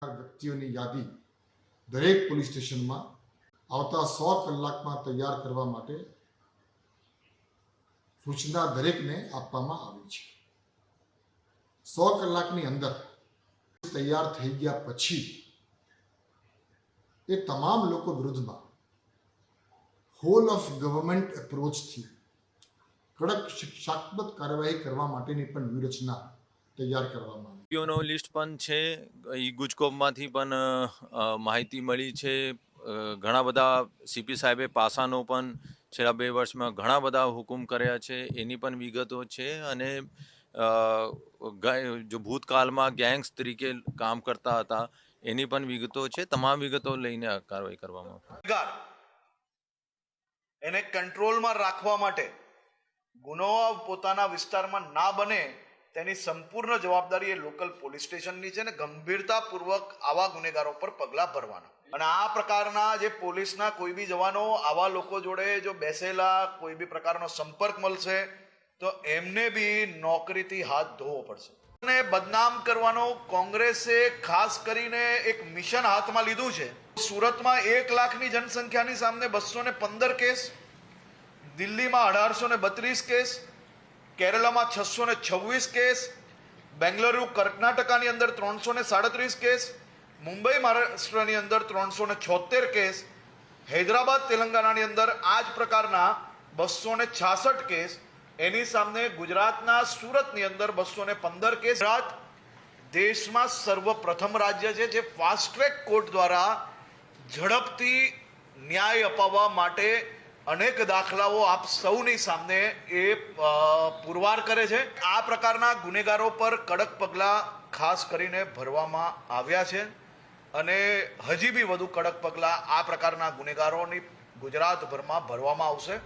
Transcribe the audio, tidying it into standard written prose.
વ્યક્તિઓની યાદી દરેક પોલીસ સ્ટેશનમાં આવતા 100 કલાકમાં તૈયાર કરવા માટે સૂચના દરેકને આપવામાં આવી છે। 100 કલાકની અંદર તૈયાર થઈ ગયા પછી એ તમામ લોકો વિરુદ્ધમાં હોલ ઓફ ગવર્મેન્ટ એપ્રોચથી કડક શિક્ષાત્મક કાર્યવાહી કરવા માટેની પણ વ્યૂહરચના તૈયાર કરવામાં આવી। નો લિસ્ટ પણ છે। ઈ ગુજકોમમાંથી પણ માહિતી મળી છે। ઘણા બધા સીપી સાહેબે પાસાનો પણ છેલ્લા 2 વર્ષમાં ઘણા બધા હુકુમ કર્યા છે, એની પણ વિગતો છે। અને જો ભૂતકાળમાં ગેંગ્સ તરીકે કામ કરતા હતા એની પણ વિગતો છે। તમામ વિગતો લઈને આ કાર્યવાહી કરવામાં એને કંટ્રોલમાં રાખવા માટે ગુનો પોતાના વિસ્તારમાં ના બને તેની સંપૂર્ણ જવાબદારી એ લોકલ પોલીસ સ્ટેશનની છે ને ગંભીરતાપૂર્વક આવા ગુનેગારો પર પગલાં ભરવાના। અને આ પ્રકારના જે પોલીસના કોઈ બી જવાનો આવા લોકો જોડે જો બેસેલા કોઈ બી પ્રકારનો સંપર્ક મળશે તો એમને બી નોકરીથી હાથ ધોવો પડશે। અને બદનામ કરવાનો કોંગ્રેસે ખાસ કરીને એક મિશન હાથમાં લીધું છે। સુરતમાં 1 લાખની જનસંખ્યાની સામે 215 કેસ, દિલ્હીમાં 1832 કેસ, કેરળમાં 626 કેસ, બેંગલુરુ કર્ણાટકની અંદર 337 કેસ, મુંબઈ મહારાષ્ટ્રની અંદર 376 કેસ, હૈદરાબાદ તેલંગાણાની અંદર આ જ પ્રકારના 266 કેસ। એની સામે ગુજરાતના સુરતની અંદર 215 કેસ। ગુજરાત દેશમાં સર્વપ્રથમ રાજ્ય છે જે ફાસ્ટ ટ્રેક કોર્ટ દ્વારા ઝડપથી ન્યાય અપાવવા માટે અનેક દાખલાઓ આપ સૌની સામે એ પુરવાર કરે છે। આ પ્રકારના ગુનેગારો પર કડક પગલાં ખાસ કરીને ભરવામાં આવ્યા છે અને હજી બી વધુ કડક પગલાં આ પ્રકારના ગુનેગારોની ગુજરાતભરમાં ભરવામાં આવશે।